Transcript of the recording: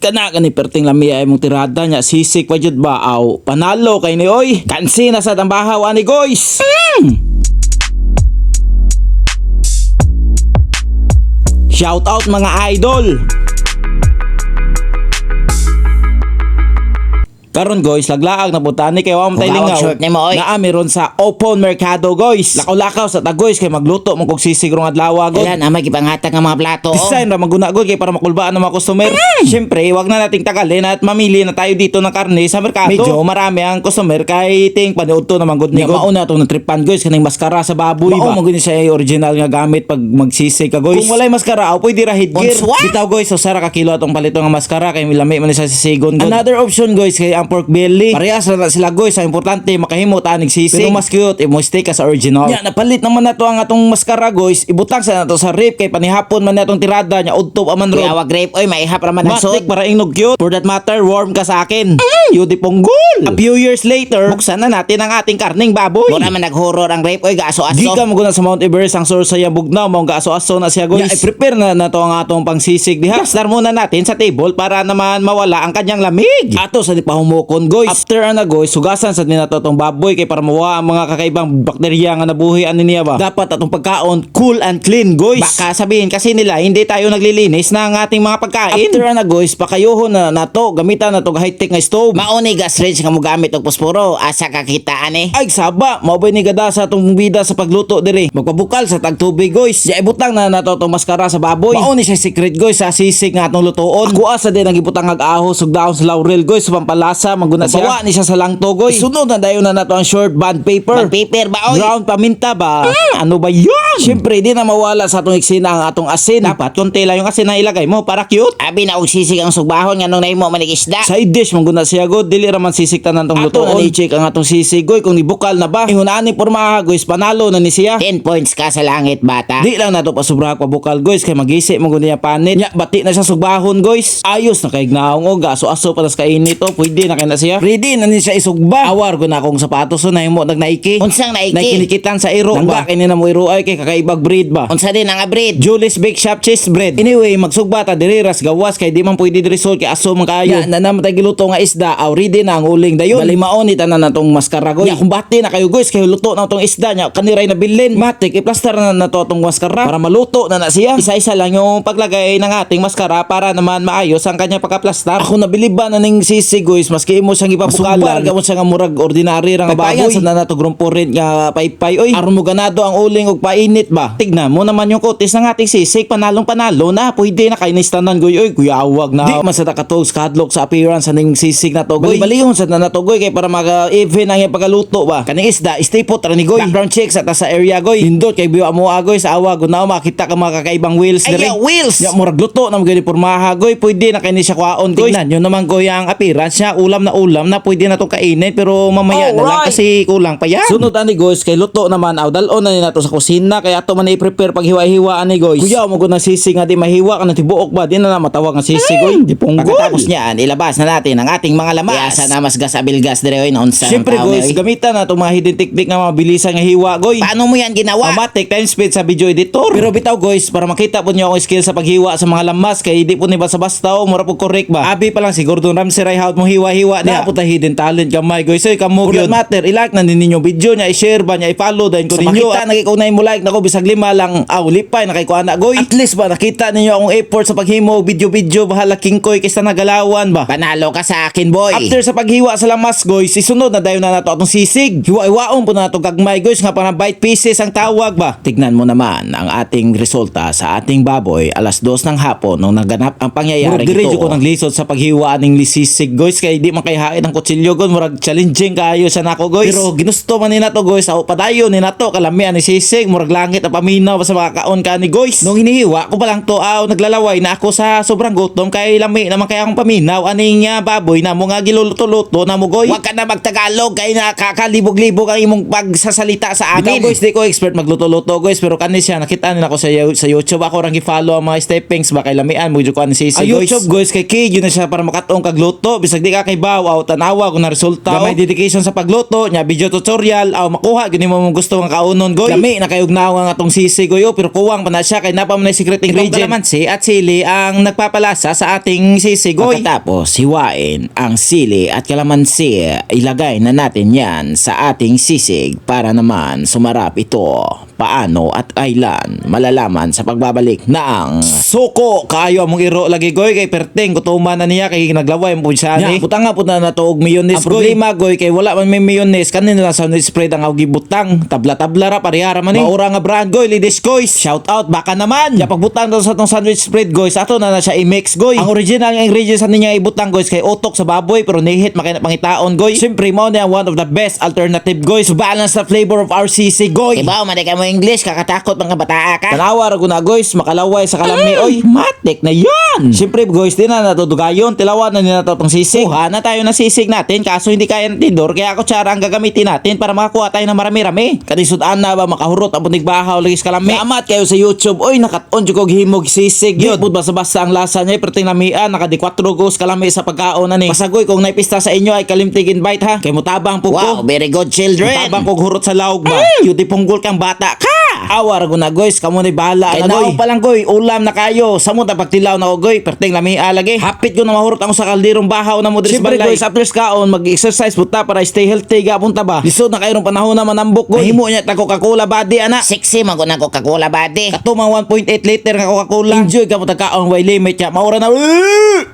kana gani perting lami ay mong tirada nya sisig pa jud ba aw panalo kay ni oy kansi na sa tambahaw ani guys. Shout out mga idol. Karon guys, laglaag na butani kay wa tay lingaw. Short ni mo oy. Naa meron sa open mercado guys. Lakaw-lakaw sa tagoys kay magluto mo kog sisig rong adlaw guys. Ayan, amay gipanghatag nga mga plato. Design ra maguna gud kay para makulbaan ng mga customer. Syempre, wag na nating tagalin at mamili na tayo dito ng karne sa merkado. Medyo marami ang customer kay ting paniudto naman gud ni. Mauna tong natripan guys kaning maskara sa baboy ba. Mao mo siya original nga gamit pag magsisig ka guys. Kung walay maskara, pwede ra hidgear. Bitaw guys, so sara ka kilo atong palito nga maskara kay milami man sa sisigon gud. Another option guys kay ang pork belly. Parehas na sila guys, ang importante makahimo ta ning sisig. Pero mas cute imo stay ka sa original. Ya napalit naman nato ang atong maskara guys. Ibutang sa nato sa rip kay panihapon man natong tirada nya udtop aman ro. Kaya wag grape oy, maihap ra man ang Matik sud. para ingnog cute. For that matter, warm ka sa akin. Yudi ponggol. A few years later, buksan na natin ang ating karning baboy. Mura man naghorror ang grape oy, gaaso-aso. Di ka maguna sa Mount Everest ang source sa bugnaw mong gaaso-aso na siya guys. I-prepare na nato ang atong pangsisig diha. Plastar muna natin sa table para naman mawala ang kanyang lamig. Ato sa di pa humukon guys. After ana guys, sugasan sa ninato tong baboy kay para mawa ang mga kakaibang bakterya nga nabuhi ani niya ba. Dapat atong pagkaon cool and clean guys. Baka sabihin kasi nila hindi tayo naglilinis ng ating mga pagkain. After ana guys, pakayuhon na nato gamitan nato high-tech nga stove. Mauni gas range nga mo gamit og posporo, asa ka kitaan eh. Ay saba, mao ba ni gada sa atong bida sa pagluto dire. Magpabukal sa tagtubig guys. Ya ibutang na nato tong maskara sa baboy. Mao ni siya secret guys sa sisig nga atong lutoon. Ako asa din ang ibutang ag ahos ug daon sa laurel guys sa pampalasa maguna siya. Bawa ni siya sa langto guys. Sunod na dayon na nato ang short band paper. Band paper ba oy? Ground paminta ba? Ano ba yun? Siyempre di na mawala sa atong eksena ang atong asin. Dapat konti lang yung asin na ilagay mo para cute. Abi na og sisig ang sugbahon nga nung nahimo man isda. Side dish maguna siya god dili ra man sisig tanan tong lutoon. Ato na ni-check ang atong sisig goy kung nibukal na ba. Ingon ani pormaha guys panalo na ni siya. 10 points ka sa langit bata. Di lang nato pasubra pa bukal guys kay magisi mo niya panit. Nya bati na siya sugbahon guys. Ayos na kay gnaong og aso-aso para sa kainit to. Pwede na kay na siya. Ready na ni siya isugba. Awar ko na akong sapatos so nahimo nag-Nike. Unsang Nike? Nakinikitan sa iro ba. Kini na mo iro ay kay kakaibag breed ba. Unsa din ang breed? Julie's Bake Shop cheese bread. Anyway, magsugba ta diri ras gawas kay di man pwede diri sol kay aso man kayo. Ya na namatay giluto nga isda aw ready na ang uling dayon. Balimaon ni tanan natong maskara goy. Ya kung bati na kayo guys kay luto na tong isda nya kaniray na bilin. Matik i-plaster na nato tong maskara para maluto na siya. Isa-isa lang yung paglagay ng ating maskara para naman maayos ang kanyang pagka-plastar. Ako nabiliban na ning sisig guys maski imo siyang ipapukalan gamon siya nga murag ordinary ra nga baboy. Sa nato grumpo rin nga paypay oy. Aron mo ganado ang uling og painit ba. Tignan mo naman yung kutis ng ating sisig panalong panalo na. Pwede na kay nistanan goy oy kuyawag na. Di man sa takatog kadlok sa appearance ning sisig na to goy. Balihon sa natugoy kay para mag-even ang iyang pagaluto ba. Kaning isda stay put ra ni goy. Background check sa ta sa area goy. Hindot kay biwa mo agoy sa awa gunaw makita ka mga kakaibang wheels Ay, wheels. Ya murag luto na magani pormaha goy. Pwede na kay ni siya kwaon goy. Tignan yun naman goy ang appearance niya ulam na pwede na to kainin pero mamaya na lang kasi kulang pa yan. Sunod ani guys kay luto naman aw dalon na ni nato sa kusina kaya ato man i-prepare pag hiwa-hiwa ani guys. Kuya mo gud na sisig nga di mahiwa kana tibuok ba di na matawag nga sisig goy. Di ponggol. Pagkatapos niyan, ilabas na natin ang ating mga lamas. Asa na mas gasabilgas dire oy noon sa Siyempre guys, gamitan na itong mga hidden technique nga mabilisan nga hiwa goy. Paano mo yan ginawa? Automatic time speed sa video editor. Pero bitaw guys, para makita po niyo ang skill sa paghiwa sa mga lamas kay di po ni basta-basta o mura po correct ba. Abi pa lang si Gordon Ramsay ray how mo hiwa-hiwa niya. Dapat hidden talent gamay guys. Oy kamo gyud. Matter i-like na din ninyo video niya, i-share ba niya, i-follow din ko ninyo. Makita nagikunay mo like nako bisag 5 lang. Aw lipay na kay kuana goy. At least ba nakita ninyo akong effort sa paghimo video bahala king koy kaysa nagalawan ba. Panalo ka sa akin boy. After sa paghiwa sa lamas guys, isunod na dayon na nato atong sisig. Hiwa-hiwaon po na nato gagmay guys nga para bite pieces ang tawag ba. Tignan mo naman ang ating resulta sa ating baboy alas 2 ng hapon nung naganap ang pangyayari ito. Diretso ko nang lisod sa paghiwa ning sisig guys kay di man kay hain ang kutsilyo gon murag challenging kayo sa nako guys. Pero ginusto man ni nato guys aw padayon ni nato kalamian ni sisig murag langit ang paminaw sa makakaon ka ni guys. Nung hinihiwa ko pa lang to aw naglalaway na ako sa sobrang gutom kay lami naman kay akong paminaw aning baboy na mo nga giluluto-luto na mo goy. Huwag ka na magtagalog kay nakakalibog-libog ang imong pagsasalita sa amin. Ikaw guys, di ko expert magluto-luto guys pero kani siya nakita nila ko sa YouTube ako rang gi-follow ang mga steppings ba kay lamian mo jud ko ani sisig guys. YouTube guys kay key yun na siya para makatong kagluto bisag di ka kay ibaw aw tanawa kung na resulta may dedication sa pagluto nya video tutorial aw makuha gini mo gusto nga kaunon goy lami na kayog nawa nga atong sisig goy pero kuwang pa na siya kay napa man secret ingredient kalamansi at sili ang nagpapalasa sa ating sisig goy. Pagkatapos hiwain ang sili at kalamansi, ilagay na natin yan sa ating sisig para naman sumarap ito. Paano at kailan malalaman sa pagbabalik ng suko. Kayo among iro lagi goy kay perting gutuman na niya kay naglaway mo siya ni. Butang nga pud na tuog mayonnaise. Ang problema goy kay wala man may mayonnaise kanin na sandwich spread ang awgi butang. Tabla-tabla ra parehara man ni. Maura nga brand goy Ladies Goys. Shout out baka naman. Ya pagbutang daw sa tong sandwich spread goy ato na siya i-mix goy. Ang original nga ingredients sa niya ibutang goy kay utok sa baboy pero nihit makina pangitaon goy. Siyempre mao na one of the best alternative goy to balance the flavor of our sisig goy. Ibaw, maday ka mo English, kakatakot mga bataa ka. Tanawa ra guna guys, makalaway sa kalami oy. Matik na yan. Siyempre guys, di na natudugayon. Tilawan na nila tong sisig. Kuha na tayo ng sisig natin kaso hindi kaya ng tindor kaya kutsara ang gagamitin natin para makakuha tayo ng marami-rami. Kadisudan na ba makahurot ang punig bahaw lagi sa kalami. Amat kayo sa YouTube. Oy, nakat-on jud kog himog sisig yun. Pud basa-basa ang lasa niya perting lamian nakadi 4 gos kalami sa pagkaon na ni. Pasagoy kung naipista sa inyo ay kalimtig invite ha. Kay mutabang pug Wow, ko. very good children. Mutabang kog hurot sa laog ba. Cutie punggol kang bata ka. Awar ko na guys, kamo ni bahala Kay na goy. naog Pa lang goy, ulam na kayo. Samot na pagtilaw na ko goy, perting lamia lagi. Hapit ko na mahurot ako sa kalderong bahaw na mo diri sa balay. Guys, after kaon mag-exercise puta para stay healthy gapon ta ba. Lisod na kayo panahon na manambok goy. Mahimo nya ta Coca-Cola body ana. Sexy man ko na Coca-Cola body. Katumang 1.8 liter nga Coca-Cola. Enjoy ka mo ta kaon way limit ya. Maura na.